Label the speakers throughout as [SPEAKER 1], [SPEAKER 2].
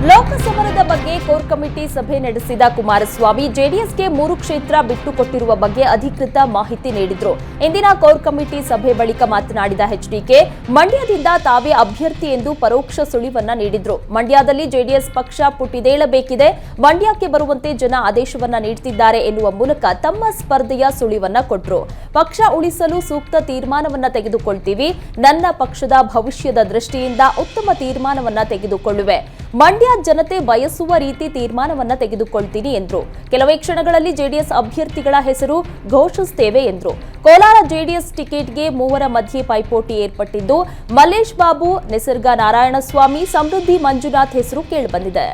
[SPEAKER 1] ಲೋಕಸಮರದ ಬಗ್ಗೆ core committee ಸಭೆ ನಡೆಸಿದ ಕುಮಾರಸ್ವಾಮಿ ಜೆಡಿಎಸ್ಗೆ 3 ಕ್ಷೇತ್ರ ಬಿಟ್ಟುಕೊಟ್ಟಿರುವ ಬಗ್ಗೆ ಅಧಿಕೃತ ಮಾಹಿತಿ ನೀಡಿದ್ರು. ಇಂದಿನ ಕೋರ್ ಕಮಿಟಿ ಸಭೆ ಬಳಿಕ ಮಾತನಾಡಿದ ಎಚ್ಡಿಕೆ, ಮಂಡ್ಯದಿಂದ ತಾವೇ ಅಭ್ಯರ್ಥಿ ಎಂದು ಪರೋಕ್ಷ ಸುಳಿವನ್ನ ನೀಡಿದ್ರು. ಮಂಡ್ಯದಲ್ಲಿ ಜೆಡಿಎಸ್ ಪಕ್ಷ ಪುಟಿದೇಳಬೇಕಿದೆ, ಮಂಡ್ಯಕ್ಕೆ ಬರುವಂತೆ ಜನ ಆದೇಶವನ್ನ ನೀಡುತ್ತಿದ್ದಾರೆ ಎನ್ನುವ ಮೂಲಕ ತಮ್ಮ ಸ್ಪರ್ಧೆಯ ಸುಳಿವನ್ನ ಕೊಟ್ಟರು. ಪಕ್ಷ ಉಳಿಸಲು ಸೂಕ್ತ ತೀರ್ಮಾನವನ್ನ ತೆಗೆದುಕೊಳ್ತೀವಿ, ನನ್ನ ಪಕ್ಷದ ಭವಿಷ್ಯದ ದೃಷ್ಟಿಯಿಂದ ಉತ್ತಮ ತೀರ್ಮಾನವನ್ನ ತೆಗೆದುಕೊಳ್ಳುವೆ, ಮಂಡ್ಯ ಜನತೆ ಬಯಸುವ ರೀತಿ ತೀರ್ಮಾನವನ್ನ ತೆಗೆದುಕೊಳ್ತೀನಿ ಎಂದ್ರು. ಕೆಲವೇ ಕ್ಷಣಗಳಲ್ಲಿ ಜೆಡಿಎಸ್ ಅಭ್ಯರ್ಥಿಗಳ ಹೆಸರು ಘೋಷಿಸುತ್ತೇವೆ ಎಂದ್ರು. ಕೋಲಾರ ಜೆಡಿಎಸ್ ಟಿಕೆಟ್ಗೆ 3 ಮಧ್ಯೆ ಪೈಪೋಟಿ ಏರ್ಪಟ್ಟಿದ್ದು, ಮಲ್ಲೇಶ್ ಬಾಬು, ನಿಸರ್ಗ ನಾರಾಯಣಸ್ವಾಮಿ, ಸಮೃದ್ಧಿ ಮಂಜುನಾಥ್ ಹೆಸರು ಕೇಳಿಬಂದಿದೆ.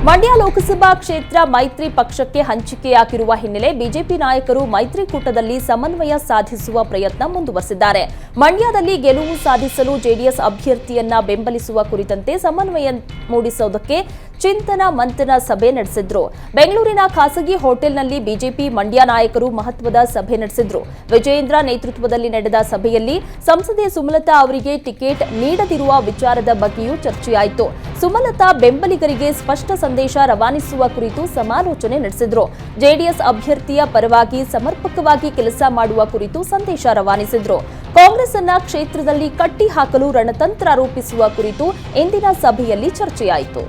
[SPEAKER 1] ಮಂಡ್ಯ ಲೋಕಸಭಾ ಕ್ಷೇತ್ರ ಮೈತ್ರಿ ಪಕ್ಷಕ್ಕೆ ಹಂಚಿಕೆಯಾಗಿರುವ ಹಿನ್ನೆಲೆ ಬಿಜೆಪಿ ನಾಯಕರು ಮೈತ್ರಿಕೂಟದಲ್ಲಿ ಸಮನ್ವಯ ಸಾಧಿಸುವ ಪ್ರಯತ್ನ ಮುಂದುವರೆಸಿದ್ದಾರೆ. ಮಂಡ್ಯದಲ್ಲಿ ಗೆಲುವು ಸಾಧಿಸಲು ಜೆಡಿಎಸ್ ಅಭ್ಯರ್ಥಿಯನ್ನ ಬೆಂಬಲಿಸುವ ಕುರಿತಂತೆ ಸಮನ್ವಯ ಮೂಡಿಸುವುದಕ್ಕೆ ಚಿಂತನ ಮಂಥನ ಸಭೆ ನಡೆಸಿದ್ರು. ಬೆಂಗಳೂರಿನ ಖಾಸಗಿ ಹೋಟೆಲ್ನಲ್ಲಿ ಬಿಜೆಪಿ ಮಂಡ್ಯ ನಾಯಕರು ಮಹತ್ವದ ಸಭೆ ನಡೆಸಿದ್ರು. ವಿಜಯೇಂದ್ರ ನೇತೃತ್ವದಲ್ಲಿ ನಡೆದ ಸಭೆಯಲ್ಲಿ ಸಂಸದೆ ಸುಮಲತಾ ಅವರಿಗೆ ಟಿಕೆಟ್ ನೀಡದಿರುವ ವಿಚಾರದ ಬಗ್ಗೆಯೂ ಚರ್ಚೆಯಾಯಿತು. ಸುಮಲತಾ ಬೆಂಬಲಿಗರಿಗೆ ಸ್ಪಷ್ಟ ಸಂದೇಶ ರವಾನಿಸುವ ಕುರಿತು ಸಮಾಲೋಚನೆ ನಡೆಸಿದ್ರು. ಜೆಡಿಎಸ್ ಅಭ್ಯರ್ಥಿಯ ಪರವಾಗಿ ಸಮರ್ಪಕವಾಗಿ ಕೆಲಸ ಮಾಡುವ ಕುರಿತು ಸಂದೇಶ ರವಾನಿಸಿದ್ರು. ಕಾಂಗ್ರೆಸ್ ಅನ್ನ ಕ್ಷೇತ್ರದಲ್ಲಿ ಕಟ್ಟಿ ಹಾಕಲು ರಣತಂತ್ರ ರೂಪಿಸುವ ಕುರಿತು ಇಂದಿನ ಸಭೆಯಲ್ಲಿ ಚರ್ಚೆಯಾಯಿತು.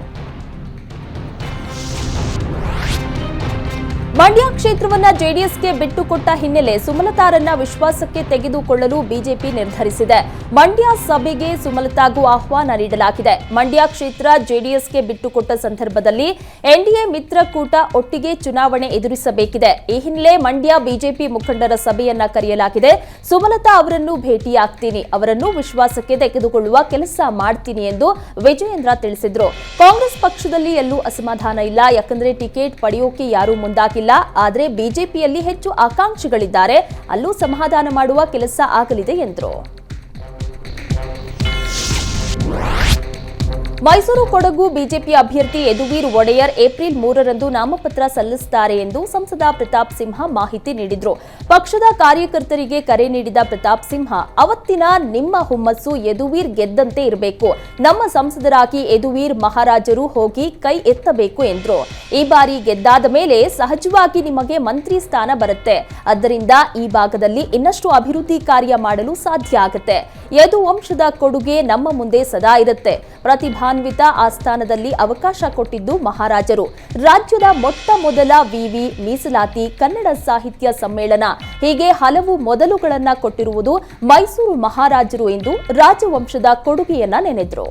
[SPEAKER 1] ಮಂಡ್ಯ ಕ್ಷೇತ್ರವನ್ನ ಜೆಡಿಎಸ್ಗೆ ಬಿಟ್ಟುಕೊಟ್ಟ ಹಿನ್ನೆಲೆ ಸುಮಲತಾರನ್ನ ವಿಶ್ವಾಸಕ್ಕೆ ತೆಗೆದುಕೊಳ್ಳಲು ಬಿಜೆಪಿ ನಿರ್ಧರಿಸಿದೆ. ಮಂಡ್ಯ ಸಭೆಗೆ ಸುಮಲತಾಗೂ ಆಹ್ವಾನ ನೀಡಲಾಗಿದೆ. ಮಂಡ್ಯ ಕ್ಷೇತ್ರ ಜೆಡಿಎಸ್ಗೆ ಬಿಟ್ಟುಕೊಟ್ಟ ಸಂದರ್ಭದಲ್ಲಿ ಎನ್ಡಿಎ ಮಿತ್ರಕೂಟ ಒಟ್ಟಿಗೆ ಚುನಾವಣೆ ಎದುರಿಸಬೇಕಿದೆ. ಈ ಹಿನ್ನೆಲೆ ಮಂಡ್ಯ ಬಿಜೆಪಿ ಮುಖಂಡರ ಸಭೆಯನ್ನ ಕರೆಯಲಾಗಿದೆ. ಸುಮಲತಾ ಅವರನ್ನು ಭೇಟಿಯಾಗ್ತೀನಿ, ಅವರನ್ನು ವಿಶ್ವಾಸಕ್ಕೆ ತೆಗೆದುಕೊಳ್ಳುವ ಕೆಲಸ ಮಾಡ್ತೀನಿ ಎಂದು ವಿಜಯೇಂದ್ರ ತಿಳಿಸಿದ್ರು. ಕಾಂಗ್ರೆಸ್ ಪಕ್ಷದಲ್ಲಿ ಎಲ್ಲೂ ಅಸಮಾಧಾನ ಇಲ್ಲ, ಯಾಕಂದ್ರೆ ಟಿಕೆಟ್ ಪಡೆಯೋಕೆ ಯಾರೂ ಮುಂದಾಗಿಲ್ಲ. ಆದರೆ ಬಿಜೆಪಿಯಲ್ಲಿ ಹೆಚ್ಚು ಆಕಾಂಕ್ಷಿಗಳಿದ್ದಾರೆ, ಅಲ್ಲೂ ಸಮಾಧಾನ ಮಾಡುವ ಕೆಲಸ ಆಗಲಿದೆ ಎಂದರು. ಮೈಸೂರು ಕೊಡಗು ಬಿಜೆಪಿ ಅಭ್ಯರ್ಥಿ ಯದುವೀರ್ ಒಡೆಯರ್ ಏಪ್ರಿಲ್ 3ರಂದು ನಾಮಪತ್ರ ಸಲ್ಲಿಸುತ್ತಾರೆ ಎಂದು ಸಂಸದ ಪ್ರತಾಪ್ ಸಿಂಹ ಮಾಹಿತಿ ನೀಡಿದರು. ಪಕ್ಷದ ಕಾರ್ಯಕರ್ತರಿಗೆ ಕರೆ ನೀಡಿದ ಪ್ರತಾಪ್ ಸಿಂಹ, ಅವತ್ತಿನ ನಿಮ್ಮ ಹುಮ್ಮಸ್ಸು ಯದುವೀರ್ ಗೆದ್ದಂತೆ ಇರಬೇಕು, ನಮ್ಮ ಸಂಸದರಾಗಿ ಯದುವೀರ್ ಮಹಾರಾಜರು ಹೋಗಿ ಕೈ ಎತ್ತಬೇಕು ಎಂದರು. ಈ ಬಾರಿ ಗೆದ್ದಾದ ಮೇಲೆ ಸಹಜವಾಗಿ ನಿಮಗೆ ಮಂತ್ರಿ ಸ್ಥಾನ ಬರುತ್ತೆ, ಆದ್ದರಿಂದ ಈ ಭಾಗದಲ್ಲಿ ಇನ್ನಷ್ಟು ಅಭಿವೃದ್ಧಿ ಕಾರ್ಯ ಮಾಡಲು ಸಾಧ್ಯ ಆಗುತ್ತೆ. ಯದು ವಂಶದ ಕೊಡುಗೆ ನಮ್ಮ ಮುಂದೆ ಸದಾ ಇರುತ್ತೆ. ಪ್ರತಿಭಾನ್ವಿತ ಆಸ್ಥಾನದಲ್ಲಿ ಅವಕಾಶ ಕೊಟ್ಟಿದ್ದು ಮಹಾರಾಜರು. ರಾಜ್ಯದ ಮೊಟ್ಟ ಮೊದಲ ವಿವಿ ಮೀಸಲಾತಿ, ಕನ್ನಡ ಸಾಹಿತ್ಯ ಸಮ್ಮೇಳನ, ಹೀಗೆ ಹಲವು ಮೊದಲುಗಳನ್ನ ಕೊಟ್ಟಿರುವುದು ಮೈಸೂರು ಮಹಾರಾಜರು ಎಂದು ರಾಜವಂಶದ ಕೊಡುಗೆಯನ್ನ ನೆನೆದರು.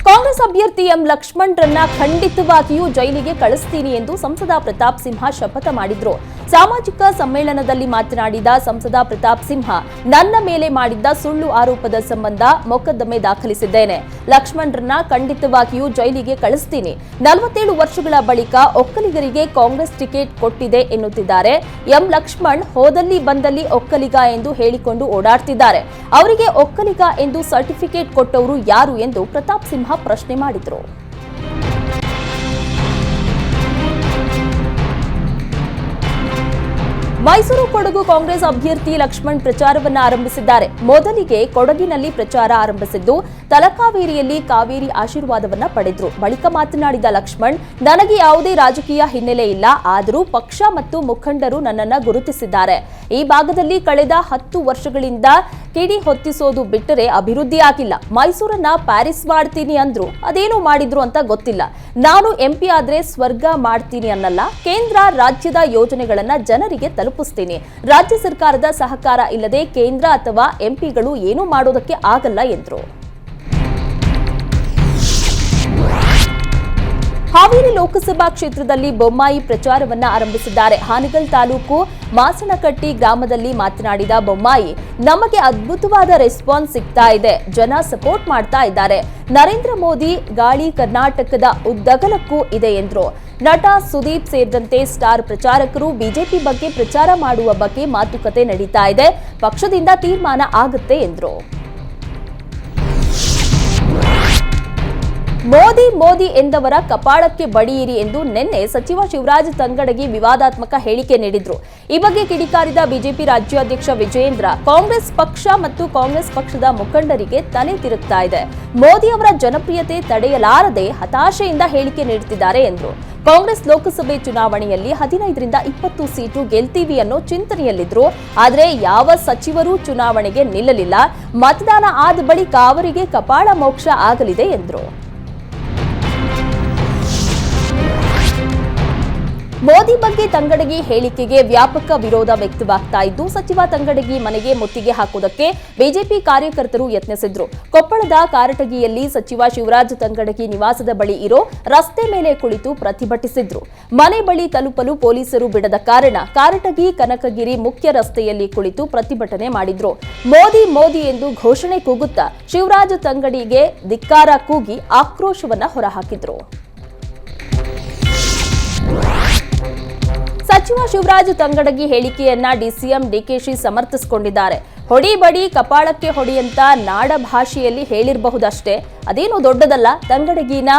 [SPEAKER 1] ಕಾಂಗ್ರೆಸ್ ಅಭ್ಯರ್ಥಿ ಎಂ ಲಕ್ಷ್ಮಣ್ರನ್ನ ಖಂಡಿತವಾಗಿಯೂ ಜೈಲಿಗೆ ಕಳಿಸ್ತೀನಿ ಎಂದು ಸಂಸದ ಪ್ರತಾಪ್ ಸಿಂಹ ಶಪಥ ಮಾಡಿದ್ರು. ಸಾಮಾಜಿಕ ಸಮ್ಮೇಳನದಲ್ಲಿ ಮಾತನಾಡಿದ ಸಂಸದ ಪ್ರತಾಪ್ ಸಿಂಹ, ನನ್ನ ಮೇಲೆ ಮಾಡಿದ್ದ ಸುಳ್ಳು ಆರೋಪದ ಸಂಬಂಧ ಮೊಕದ್ದಮೆ ದಾಖಲಿಸಿದ್ದೇನೆ. ಲಕ್ಷ್ಮಣ್ರನ್ನ ಖಂಡಿತವಾಗಿಯೂ ಜೈಲಿಗೆ ಕಳಿಸ್ತೀನಿ. 47 ವರ್ಷಗಳ ಬಳಿಕ ಒಕ್ಕಲಿಗರಿಗೆ ಕಾಂಗ್ರೆಸ್ ಟಿಕೆಟ್ ಕೊಟ್ಟಿದೆ ಎನ್ನುತ್ತಿದ್ದಾರೆ. ಎಂ ಲಕ್ಷ್ಮಣ್ ಹೋದಲ್ಲಿ ಬಂದಲ್ಲಿ ಒಕ್ಕಲಿಗ ಎಂದು ಹೇಳಿಕೊಂಡು ಓಡಾಡ್ತಿದ್ದಾರೆ. ಅವರಿಗೆ ಒಕ್ಕಲಿಗ ಎಂದು ಸರ್ಟಿಫಿಕೇಟ್ ಕೊಟ್ಟವರು ಯಾರು ಎಂದು ಪ್ರತಾಪ್ ಸಿಂಹ ಪ್ರಶ್ನೆ ಮಾಡಿದರು. ಮೈಸೂರು ಕೊಡಗು ಕಾಂಗ್ರೆಸ್ ಅಭ್ಯರ್ಥಿ ಲಕ್ಷ್ಮಣ್ ಪ್ರಚಾರವನ್ನು ಆರಂಭಿಸಿದ್ದಾರೆ. ಮೊದಲಿಗೆ ಕೊಡಗಿನಲ್ಲಿ ಪ್ರಚಾರ ಆರಂಭಿಸಿದ್ದು, ತಲಕಾವೇರಿಯಲ್ಲಿ ಕಾವೇರಿ ಆಶೀರ್ವಾದವನ್ನ ಪಡೆದ್ರು. ಬಳಿಕ ಮಾತನಾಡಿದ ಲಕ್ಷ್ಮಣ್, ನನಗೆ ಯಾವುದೇ ರಾಜಕೀಯ ಹಿನ್ನೆಲೆ ಇಲ್ಲ, ಆದರೂ ಪಕ್ಷ ಮತ್ತು ಮುಖಂಡರು ನನ್ನನ್ನು ಗುರುತಿಸಿದ್ದಾರೆ. ಈ ಭಾಗದಲ್ಲಿ ಕಳೆದ 10 ವರ್ಷಗಳಿಂದ ಕಿಡಿ ಹೊತ್ತಿಸೋದು ಬಿಟ್ಟರೆ ಅಭಿವೃದ್ಧಿ ಆಗಿಲ್ಲ. ಮೈಸೂರನ್ನ ಪ್ಯಾರಿಸ್ ಮಾಡ್ತೀನಿ ಅಂದ್ರು, ಅದೇನು ಮಾಡಿದ್ರು ಅಂತ ಗೊತ್ತಿಲ್ಲ. ನಾನು ಎಂಪಿ ಆದ್ರೆ ಸ್ವರ್ಗ ಮಾಡ್ತೀನಿ ಅನ್ನಲ್ಲ, ಕೇಂದ್ರ ರಾಜ್ಯದ ಯೋಜನೆಗಳನ್ನ ಜನರಿಗೆ ತಲುಪಿಸ್ತೀನಿ. ರಾಜ್ಯ ಸರ್ಕಾರದ ಸಹಕಾರ ಇಲ್ಲದೆ ಕೇಂದ್ರ ಅಥವಾ ಎಂಪಿಗಳು ಏನೂ ಮಾಡೋದಕ್ಕೆ ಆಗಲ್ಲ ಎಂದರು. ಹಾವೇರಿ ಲೋಕಸಭಾ ಕ್ಷೇತ್ರದಲ್ಲಿ ಬೊಮ್ಮಾಯಿ ಪ್ರಚಾರವನ್ನ ಆರಂಭಿಸಿದ್ದಾರೆ. ಹಾನಗಲ್ ತಾಲೂಕು ಮಾಸನಕಟ್ಟಿ ಗ್ರಾಮದಲ್ಲಿ ಮಾತನಾಡಿದ ಬೊಮ್ಮಾಯಿ, ನಮಗೆ ಅದ್ಭುತವಾದ ರೆಸ್ಪಾನ್ಸ್ ಸಿಗ್ತಾ ಇದೆ, ಜನ ಸಪೋರ್ಟ್ ಮಾಡ್ತಾ ಇದ್ದಾರೆ. ನರೇಂದ್ರ ಮೋದಿ ಗಾಳಿ ಕರ್ನಾಟಕದ ಉದ್ದಗಲಕ್ಕೂ ಇದೆ ಎಂದರು. ನಟ ಸುದೀಪ್ ಸೇರಿದಂತೆ ಸ್ಟಾರ್ ಪ್ರಚಾರಕರು ಬಿಜೆಪಿ ಬಗ್ಗೆ ಪ್ರಚಾರ ಮಾಡುವ ಬಗ್ಗೆ ಮಾತುಕತೆ ನಡೀತಾ ಇದೆ, ಪಕ್ಷದಿಂದ ತೀರ್ಮಾನ ಆಗುತ್ತೆ ಎಂದರು. ಮೋದಿ ಮೋದಿ ಎಂದವರ ಕಪಾಳಕ್ಕೆ ಬಡಿಯಿರಿ ಎಂದು ನಿನ್ನೆ ಸಚಿವ ಶಿವರಾಜ್ ತಂಗಡಗಿ ವಿವಾದಾತ್ಮಕ ಹೇಳಿಕೆ ನೀಡಿದ್ರು. ಈ ಬಗ್ಗೆ ಕಿಡಿಕಾರಿದ ಬಿಜೆಪಿ ರಾಜ್ಯಾಧ್ಯಕ್ಷ ವಿಜಯೇಂದ್ರ ಕಾಂಗ್ರೆಸ್ ಪಕ್ಷ ಮತ್ತು ಕಾಂಗ್ರೆಸ್ ಪಕ್ಷದ ಮುಖಂಡರಿಗೆ ತಲೆ ತಿರುಗ್ತಾ ಇದೆ. ಮೋದಿ ಅವರ ಜನಪ್ರಿಯತೆ ತಡೆಯಲಾರದೆ ಹತಾಶೆಯಿಂದ ಹೇಳಿಕೆ ನೀಡುತ್ತಿದ್ದಾರೆ ಎಂದರು. ಕಾಂಗ್ರೆಸ್ ಲೋಕಸಭೆ ಚುನಾವಣೆಯಲ್ಲಿ 15ರಿಂದ 20 ಸೀಟು ಗೆಲ್ತೀವಿ ಅನ್ನೋ ಚಿಂತನೆಯಲ್ಲಿದ್ರು. ಆದರೆ ಯಾವ ಸಚಿವರು ಚುನಾವಣೆಗೆ ನಿಲ್ಲಲಿಲ್ಲ. ಮತದಾನ ಆದ ಬಳಿಕ ಅವರಿಗೆ ಕಪಾಳ ಮೋಕ್ಷ ಆಗಲಿದೆ ಎಂದರು. ಮೋದಿ ಬಗ್ಗೆ ತಂಗಡಗಿ ಹೇಳಿಕೆಗೆ ವ್ಯಾಪಕ ವಿರೋಧ ವ್ಯಕ್ತವಾಗ್ತಾ ಇದ್ದು, ಸಚಿವ ತಂಗಡಗಿ ಮನೆಗೆ ಮುತ್ತಿಗೆ ಹಾಕುವುದಕ್ಕೆ ಬಿಜೆಪಿ ಕಾರ್ಯಕರ್ತರು ಯತ್ನಿಸಿದ್ರು. ಕೊಪ್ಪಳದ ಕಾರಟಗಿಯಲ್ಲಿ ಸಚಿವ ಶಿವರಾಜ್ ತಂಗಡಗಿ ನಿವಾಸದ ಬಳಿ ಇರೋ ರಸ್ತೆ ಮೇಲೆ ಕುಳಿತು ಪ್ರತಿಭಟಿಸಿದ್ರು. ಮನೆ ಬಳಿ ತಲುಪಲು ಪೊಲೀಸರು ಬಿಡದ ಕಾರಣ ಕಾರಟಗಿ ಕನಕಗಿರಿ ಮುಖ್ಯ ರಸ್ತೆಯಲ್ಲಿ ಕುಳಿತು ಪ್ರತಿಭಟನೆ ಮಾಡಿದ್ರು. ಮೋದಿ ಮೋದಿ ಎಂದು ಘೋಷಣೆ ಕೂಗುತ್ತಾ ಶಿವರಾಜ್ ತಂಗಡಿಗೆ ಧಿಕ್ಕಾರ ಕೂಗಿ ಆಕ್ರೋಶವನ್ನ ಹೊರಹಾಕಿದ್ರು. ಸಚಿವ ಶಿವರಾಜ್ ತಂಗಡಗಿ ಹೇಳಿಕೆಯನ್ನ ಡಿಸಿಎಂ ಡಿಕೆಶಿ ಸಮರ್ಥಿಸಿಕೊಂಡಿದ್ದಾರೆ. ಹೊಡಿ ಬಡಿ ಕಪಾಳಕ್ಕೆ ಹೊಡಿ ಅಂತ ನಾಡ ಭಾಷೆಯಲ್ಲಿ ಹೇಳಿರಬಹುದಷ್ಟೇ, ಅದೇನು ದೊಡ್ಡದಲ್ಲ. ತಂಗಡಗಿನ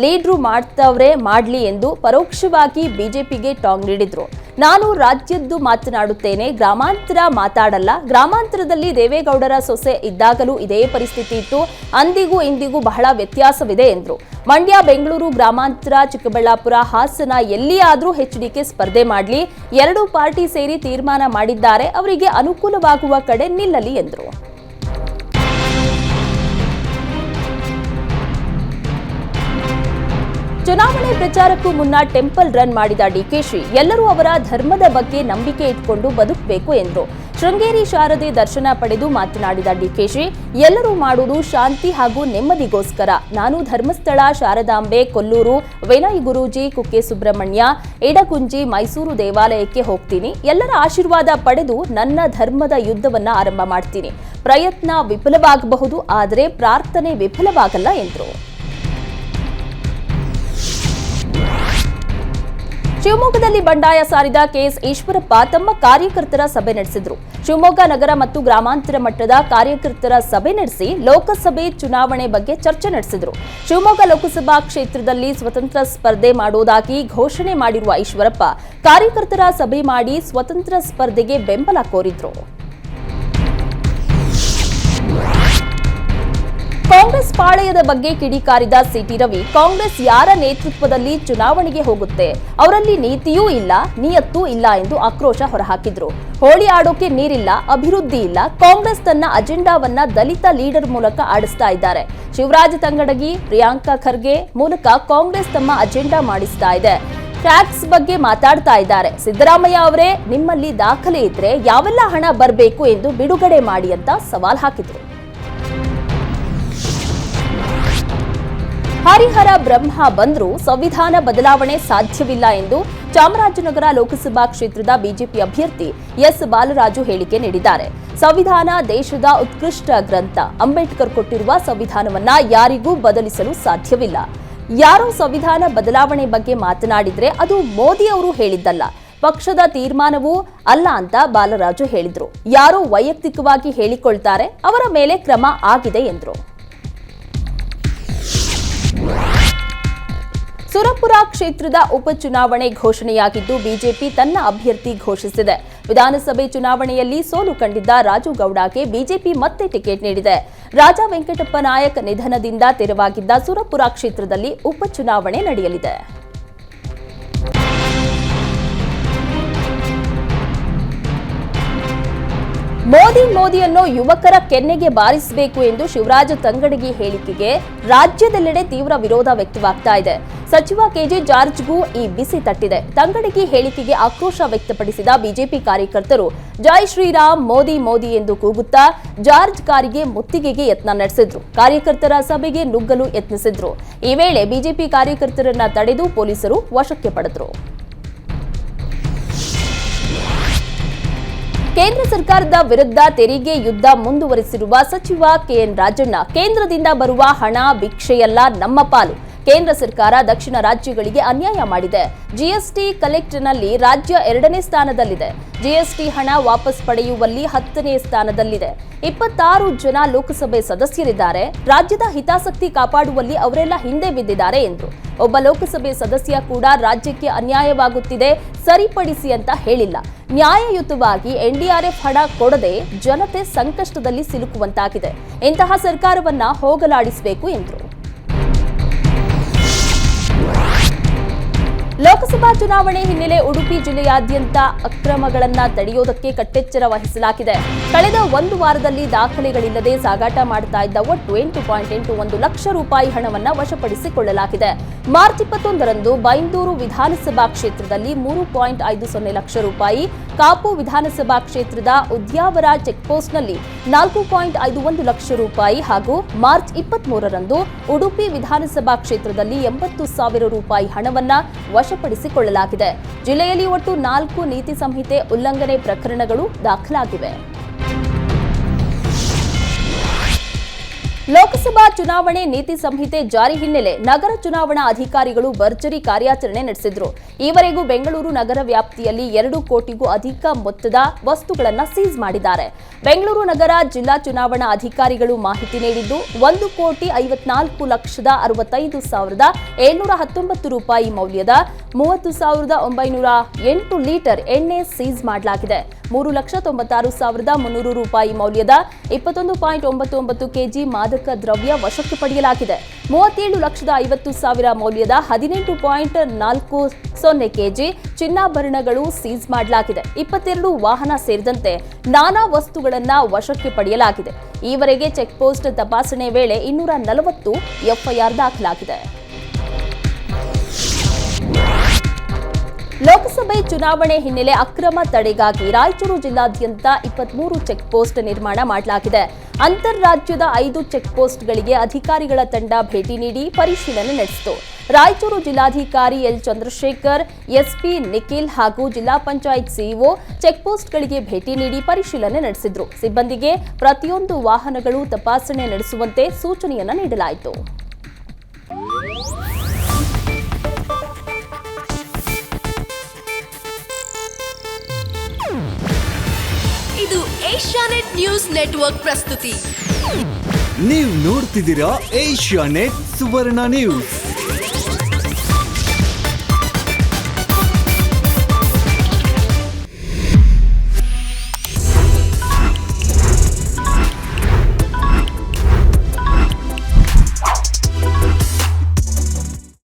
[SPEAKER 1] ಲೀಡ್ರು ಮಾಡ್ತವ್ರೆ ಮಾಡ್ಲಿ ಎಂದು ಪರೋಕ್ಷವಾಗಿ ಬಿಜೆಪಿಗೆ ಟಾಂಗ್ ನೀಡಿದ್ರು. ನಾನು ರಾಜ್ಯದ್ದು ಮಾತನಾಡುತ್ತೇನೆ, ಗ್ರಾಮಾಂತರ ಮಾತಾಡಲ್ಲ. ಗ್ರಾಮಾಂತರದಲ್ಲಿ ದೇವೇಗೌಡರ ಸೊಸೆ ಇದ್ದಾಗಲೂ ಇದೇ ಪರಿಸ್ಥಿತಿ ಇತ್ತು. ಅಂದಿಗೂ ಇಂದಿಗೂ ಬಹಳ ವ್ಯತ್ಯಾಸವಿದೆ ಎಂದರು. ಮಂಡ್ಯ, ಬೆಂಗಳೂರು, ಗ್ರಾಮಾಂತರ, ಚಿಕ್ಕಬಳ್ಳಾಪುರ, ಹಾಸನ ಎಲ್ಲಿಯಾದರೂ ಎಚ್ಡಿಕೆ ಸ್ಪರ್ಧೆ ಮಾಡಲಿ. 2 ಪಾರ್ಟಿ ಸೇರಿ ತೀರ್ಮಾನ ಮಾಡಿದ್ದಾರೆ. ಅವರಿಗೆ ಅನುಕೂಲವಾಗುವ ಕಡೆ ನಿಲ್ಲಲಿ ಎಂದರು. ಚುನಾವಣೆ ಪ್ರಚಾರಕ್ಕೂ ಮುನ್ನ ಟೆಂಪಲ್ ರನ್ ಮಾಡಿದ ಡಿಕೆಶಿ ಎಲ್ಲರೂ ಅವರ ಧರ್ಮದ ಬಗ್ಗೆ ನಂಬಿಕೆ ಇಟ್ಕೊಂಡು ಬದುಕಬೇಕು ಎಂದರು. ಶೃಂಗೇರಿ ಶಾರದೆ ದರ್ಶನ ಪಡೆದು ಮಾತನಾಡಿದ ಡಿಕೆಶಿ ಎಲ್ಲರೂ ಮಾಡುವುದು ಶಾಂತಿ ಹಾಗೂ ನೆಮ್ಮದಿಗೋಸ್ಕರ. ನಾನು ಧರ್ಮಸ್ಥಳ, ಶಾರದಾಂಬೆ, ಕೊಲ್ಲೂರು, ವಿನಯ್ ಗುರೂಜಿ, ಕುಕ್ಕೆ ಸುಬ್ರಹ್ಮಣ್ಯ, ಎಡಗುಂಜಿ, ಮೈಸೂರು ದೇವಾಲಯಕ್ಕೆ ಹೋಗ್ತೀನಿ. ಎಲ್ಲರ ಆಶೀರ್ವಾದ ಪಡೆದು ನನ್ನ ಧರ್ಮದ ಯುದ್ಧವನ್ನ ಆರಂಭ ಮಾಡ್ತೀನಿ. ಪ್ರಯತ್ನ ವಿಫಲವಾಗಬಹುದು, ಆದರೆ ಪ್ರಾರ್ಥನೆ ವಿಫಲವಾಗಲ್ಲ ಎಂದರು. ಶಿವಮೊಗ್ಗದಲ್ಲಿ ಬಂಡಾಯ ಸಾರಿದ ಕೆಎಸ್ ಈಶ್ವರಪ್ಪ ತಮ್ಮ ಕಾರ್ಯಕರ್ತರ ಸಭೆ ನಡೆಸಿದರು. ಶಿವಮೊಗ್ಗ ನಗರ ಮತ್ತು ಗ್ರಾಮಾಂತರ ಮಟ್ಟದ ಕಾರ್ಯಕರ್ತರ ಸಭೆ ನಡೆಸಿ ಲೋಕಸಭೆ ಚುನಾವಣೆ ಬಗ್ಗೆ ಚರ್ಚೆ ನಡೆಸಿದರು. ಶಿವಮೊಗ್ಗ ಲೋಕಸಭಾ ಕ್ಷೇತ್ರದಲ್ಲಿ ಸ್ವತಂತ್ರ ಸ್ಪರ್ಧೆ ಮಾಡುವುದಾಗಿ ಘೋಷಣೆ ಮಾಡಿರುವ ಈಶ್ವರಪ್ಪ ಕಾರ್ಯಕರ್ತರ ಸಭೆ ಮಾಡಿ ಸ್ವತಂತ್ರ ಸ್ಪರ್ಧೆಗೆ ಬೆಂಬಲ ಕೋರಿದ್ರು. ಕಾಂಗ್ರೆಸ್ ಪಾಳೆಯದ ಬಗ್ಗೆ ಕಿಡಿಕಾರಿದ ಸಿಟಿ ರವಿ ಕಾಂಗ್ರೆಸ್ ಯಾರ ನೇತೃತ್ವದಲ್ಲಿ ಚುನಾವಣೆಗೆ ಹೋಗುತ್ತೆ, ಅವರಲ್ಲಿ ನೀತಿಯೂ ಇಲ್ಲ, ನಿಯತ್ತೂ ಇಲ್ಲ ಎಂದು ಆಕ್ರೋಶ ಹೊರಹಾಕಿದ್ರು. ಹೋಳಿ ಆಡೋಕೆ ನೀರಿಲ್ಲ, ಅಭಿವೃದ್ಧಿ ಇಲ್ಲ. ಕಾಂಗ್ರೆಸ್ ತನ್ನ ಅಜೆಂಡಾವನ್ನ ದಲಿತ ಲೀಡರ್ ಮೂಲಕ ಆಡಿಸ್ತಾ ಇದ್ದಾರೆ. ಶಿವರಾಜ್ ತಂಗಡಗಿ, ಪ್ರಿಯಾಂಕಾ ಖರ್ಗೆ ಮೂಲಕ ಕಾಂಗ್ರೆಸ್ ತಮ್ಮ ಅಜೆಂಡಾ ಮಾಡಿಸ್ತಾ ಇದೆ. ಟ್ಯಾಕ್ಸ್ ಬಗ್ಗೆ ಮಾತಾಡ್ತಾ ಇದ್ದಾರೆ. ಸಿದ್ದರಾಮಯ್ಯ ಅವರೇ, ನಿಮ್ಮಲ್ಲಿ ದಾಖಲೆ ಇದ್ರೆ ಯಾವೆಲ್ಲ ಹಣ ಬರಬೇಕು ಎಂದು ಬಿಡುಗಡೆ ಮಾಡಿ ಅಂತ ಸವಾಲ್ ಹಾಕಿದ್ರು. ಹರಿಹರ ಬ್ರಹ್ಮ ಬಂದರೂ ಸಂವಿಧಾನ ಬದಲಾವಣೆ ಸಾಧ್ಯವಿಲ್ಲ ಎಂದು ಚಾಮರಾಜನಗರ ಲೋಕಸಭಾ ಕ್ಷೇತ್ರದ ಬಿಜೆಪಿ ಅಭ್ಯರ್ಥಿ ಎಸ್ ಬಾಲರಾಜು ಹೇಳಿಕೆ ನೀಡಿದ್ದಾರೆ. ಸಂವಿಧಾನ ದೇಶದ ಉತ್ಕೃಷ್ಟ ಗ್ರಂಥ. ಅಂಬೇಡ್ಕರ್ ಕೊಟ್ಟಿರುವ ಸಂವಿಧಾನವನ್ನ ಯಾರಿಗೂ ಬದಲಿಸಲು ಸಾಧ್ಯವಿಲ್ಲ. ಯಾರೋ ಸಂವಿಧಾನ ಬದಲಾವಣೆ ಬಗ್ಗೆ ಮಾತನಾಡಿದ್ರೆ ಅದು ಮೋದಿ ಅವರು ಹೇಳಿದ್ದಲ್ಲ, ಪಕ್ಷದ ತೀರ್ಮಾನವೂ ಅಲ್ಲ ಅಂತ ಬಾಲರಾಜು ಹೇಳಿದ್ರು. ಯಾರೋ ವೈಯಕ್ತಿಕವಾಗಿ ಹೇಳಿಕೊಳ್ತಾರೆ, ಅವರ ಮೇಲೆ ಕ್ರಮ ಆಗಿದೆ ಎಂದರು. ಸುರಪುರ ಕ್ಷೇತ್ರದ ಉಪಚುನಾವಣೆ ಘೋಷಣೆಯಾಗಿದ್ದು ಬಿಜೆಪಿ ತನ್ನ ಅಭ್ಯರ್ಥಿ ಘೋಷಿಸಿದೆ. ವಿಧಾನಸಭೆ ಚುನಾವಣೆಯಲ್ಲಿ ಸೋಲು ಕಂಡಿದ್ದ ರಾಜುಗೌಡಗೆ ಬಿಜೆಪಿ ಮತ್ತೆ ಟಿಕೆಟ್ ನೀಡಿದೆ. ರಾಜ ವೆಂಕಟಪ್ಪ ನಾಯಕ್ ನಿಧನದಿಂದ ತೆರವಾಗಿದ್ದ ಸುರಪುರ ಕ್ಷೇತ್ರದಲ್ಲಿ ಉಪಚುನಾವಣೆ ನಡೆಯಲಿದೆ. ಮೋದಿ ಮೋದಿ ಅನ್ನೋ ಯುವಕರ ಕೆನ್ನೆಗೆ ಬಾರಿಸಬೇಕು ಎಂದು ಶಿವರಾಜ್ ತಂಗಡಗಿ ಹೇಳಿಕೆಗೆ ರಾಜ್ಯದೆಲ್ಲೆಡೆ ತೀವ್ರ ವಿರೋಧ ವ್ಯಕ್ತವಾಗ್ತಾ ಇದೆ. ಸಚಿವ ಕೆಜೆ ಜಾರ್ಜ್ಗೂ ಈ ಬಿಸಿ ತಟ್ಟಿದೆ. ತಂಗಡಗಿ ಹೇಳಿಕೆಗೆ ಆಕ್ರೋಶ ವ್ಯಕ್ತಪಡಿಸಿದ ಬಿಜೆಪಿ ಕಾರ್ಯಕರ್ತರು ಜೈ ಶ್ರೀರಾಮ್, ಮೋದಿ ಮೋದಿ ಎಂದು ಕೂಗುತ್ತಾ ಜಾರ್ಜ್ ಕಾರಿಗೆ ಮುತ್ತಿಗೆಗೆ ಯತ್ನ ನಡೆಸಿದ್ರು. ಕಾರ್ಯಕರ್ತರ ಸಭೆಗೆ ನುಗ್ಗಲು ಯತ್ನಿಸಿದ್ರು. ಈ ವೇಳೆ ಬಿಜೆಪಿ ಕಾರ್ಯಕರ್ತರನ್ನ ತಡೆದು ಪೊಲೀಸರು ವಶಕ್ಕೆ ಪಡೆದರು. ಕೇಂದ್ರ ಸರ್ಕಾರದ ವಿರುದ್ಧ ತೆರಿಗೆ ಯುದ್ಧ ಮುಂದುವರಿಸಿರುವ ಸಚಿವ ಕೆಎನ್ ರಾಜಣ್ಣ ಕೇಂದ್ರದಿಂದ ಬರುವ ಹಣ ಭಿಕ್ಷೆಯಲ್ಲ ನಮ್ಮ ಪಾಲು, ಕೇಂದ್ರ ಸರ್ಕಾರ ದಕ್ಷಿಣ ರಾಜ್ಯಗಳಿಗೆ ಅನ್ಯಾಯ ಮಾಡಿದೆ. ಜಿಎಸ್ಟಿ ಕಲೆಕ್ಟ್ನಲ್ಲಿ ರಾಜ್ಯ 2ನೇ ಸ್ಥಾನದಲ್ಲಿದೆ. ಜಿಎಸ್ಟಿ ಹಣ ವಾಪಸ್ ಪಡೆಯುವಲ್ಲಿ 10ನೇ ಸ್ಥಾನದಲ್ಲಿದೆ. 26 ಜನ ಲೋಕಸಭೆ ಸದಸ್ಯರಿದ್ದಾರೆ. ರಾಜ್ಯದ ಹಿತಾಸಕ್ತಿ ಕಾಪಾಡುವಲ್ಲಿ ಅವರೆಲ್ಲ ಹಿಂದೆ ಬಿದ್ದಿದ್ದಾರೆ ಎಂದರು. ಒಬ್ಬ ಲೋಕಸಭೆ ಸದಸ್ಯ ಕೂಡ ರಾಜ್ಯಕ್ಕೆ ಅನ್ಯಾಯವಾಗುತ್ತಿದೆ, ಸರಿಪಡಿಸಿ ಅಂತ ಹೇಳಿಲ್ಲ. ನ್ಯಾಯಯುತವಾಗಿ ಎನ್ಡಿಆರ್ಎಫ್ ಹಣ ಕೊಡದೆ ಜನತೆ ಸಂಕಷ್ಟದಲ್ಲಿ ಸಿಲುಕುವಂತಾಗಿದೆ. ಇಂತಹ ಸರ್ಕಾರವನ್ನ ಹೋಗಲಾಡಿಸಬೇಕು ಎಂದರು. ಲೋಕಸಭಾ ಚುನಾವಣೆ ಹಿನ್ನೆಲೆ ಉಡುಪಿ ಜಿಲ್ಲೆಯಾದ್ಯಂತ ಅಕ್ರಮಗಳನ್ನ ತಡೆಯುವುದಕ್ಕೆ ಕಟ್ಟೆಚ್ಚರ ವಹಿಸಲಾಗಿದೆ. ಕಳೆದ 1 ವಾರದಲ್ಲಿ ದಾಖಲೆಗಳಿಲ್ಲದೆ ಸಾಗಾಟ ಮಾಡ್ತಾ ಇದ್ದ ಒಟ್ಟು 8.81 ಲಕ್ಷ ರೂಪಾಯಿ ಹಣವನ್ನು ವಶಪಡಿಸಿಕೊಳ್ಳಲಾಗಿದೆ. ಮಾರ್ಚ್ 21ರಂದು ಬೈಂದೂರು ವಿಧಾನಸಭಾ ಕ್ಷೇತ್ರದಲ್ಲಿ 3.50 ಲಕ್ಷ ರೂಪಾಯಿ, ಕಾಪು ವಿಧಾನಸಭಾ ಕ್ಷೇತ್ರದ ಉದ್ಯಾವರ ಚೆಕ್ಪೋಸ್ಟ್ನಲ್ಲಿ 4.51 ಲಕ್ಷ ರೂಪಾಯಿ ಹಾಗೂ ಮಾರ್ಚ್ 23ರಂದು ಉಡುಪಿ ವಿಧಾನಸಭಾ ಕ್ಷೇತ್ರದಲ್ಲಿ 80,000 ರೂಪಾಯಿ ಹಣವನ್ನ ವಶಪಡಿಸಿಕೊಳ್ಳಲಾಗಿದೆ. ಜಿಲ್ಲೆಯಲ್ಲಿ ಒಟ್ಟು 4 ನೀತಿ ಸಂಹಿತೆ ಉಲ್ಲಂಘನೆ ಪ್ರಕರಣಗಳು ದಾಖಲಾಗಿವೆ. ಲೋಕಸಭಾ ಚುನಾವಣೆ ನೀತಿ ಸಂಹಿತೆ ಜಾರಿ ಹಿನ್ನೆಲೆ ನಗರ ಚುನಾವಣಾ ಅಧಿಕಾರಿಗಳು ಭರ್ಜರಿ ಕಾರ್ಯಾಚರಣೆ ನಡೆಸಿದ್ರು. ಈವರೆಗೂ ಬೆಂಗಳೂರು ನಗರ ವ್ಯಾಪ್ತಿಯಲ್ಲಿ 2 ಕೋಟಿಗೂ ಅಧಿಕ ಮೊತ್ತದ ವಸ್ತುಗಳನ್ನು ಸೀಸ್ ಮಾಡಿದ್ದಾರೆ. ಬೆಂಗಳೂರು ನಗರ ಜಿಲ್ಲಾ ಚುನಾವಣಾ ಅಧಿಕಾರಿಗಳು ಮಾಹಿತಿ ನೀಡಿದ್ದು 1,54,65,719 ರೂಪಾಯಿ ಮೌಲ್ಯದ 30,908 ಲೀಟರ್ ಎಣ್ಣೆ ಸೀಸ್ ಮಾಡಲಾಗಿದೆ. 3,96,300 ರೂಪಾಯಿ ಮೌಲ್ಯದ 21.99 ಕೆಜಿ ಮಾದಕ ದ್ರವ್ಯ ವಶಕ್ಕೆ ಪಡೆಯಲಾಗಿದೆ. 37,50,000 ಮೌಲ್ಯದ 18.40 ಕೆಜಿ ಚಿನ್ನಾಭರಣಗಳು ಸೀಸ್ ಮಾಡಲಾಗಿದೆ. 22 ವಾಹನ ಸೇರಿದಂತೆ ನಾನಾ ವಸ್ತುಗಳನ್ನ ವಶಕ್ಕೆ ಪಡೆಯಲಾಗಿದೆ. ಈವರೆಗೆ ಚೆಕ್ಪೋಸ್ಟ್ ತಪಾಸಣೆ ವೇಳೆ 240 ಎಫ್ಐಆರ್ ದಾಖಲಾಗಿದೆ. ಲೋಕಸಭೆ ಚುನಾವಣೆ ಹಿನ್ನೆಲೆ ಅಕ್ರಮ ತಡೆಗಾಗಿ ರಾಯಚೂರು ಜಿಲ್ಲಾದ್ಯಂತ 23 ಚೆಕ್ಪೋಸ್ಟ್ ನಿರ್ಮಾಣ ಮಾಡಲಾಗಿದೆ. ಅಂತಾರಾಜ್ಯದ 5 ಚೆಕ್ಪೋಸ್ಟ್ಗಳಿಗೆ ಅಧಿಕಾರಿಗಳ ತಂಡ ಭೇಟಿ ನೀಡಿ ಪರಿಶೀಲನೆ ನಡೆಸಿತು. ರಾಯಚೂರು ಜಿಲ್ಲಾಧಿಕಾರಿ ಎಲ್ ಚಂದ್ರಶೇಖರ್, ಎಸ್ಪಿ ನಿಖಿಲ್ ಹಾಗೂ ಜಿಲ್ಲಾ ಪಂಚಾಯತ್ ಸಿಇಒ ಚೆಕ್ಪೋಸ್ಟ್ಗಳಿಗೆ ಭೇಟಿ ನೀಡಿ ಪರಿಶೀಲನೆ ನಡೆಸಿದ್ರು. ಸಿಬ್ಬಂದಿಗೆ ಪ್ರತಿಯೊಂದು ವಾಹನಗಳು ತಪಾಸಣೆ ನಡೆಸುವಂತೆ ಸೂಚನೆಯನ್ನ ನೀಡಲಾಯಿತು.
[SPEAKER 2] ಇದು ಏಷ್ಯಾನೆಟ್ ನ್ಯೂಸ್ ನೆಟ್ವರ್ಕ್ ಪ್ರಸ್ತುತಿ.
[SPEAKER 3] ನೀವು ನೋಡ್ತಿದ್ದೀರಾ ಏಷ್ಯಾನೆಟ್ ಸುವರ್ಣ ನ್ಯೂಸ್.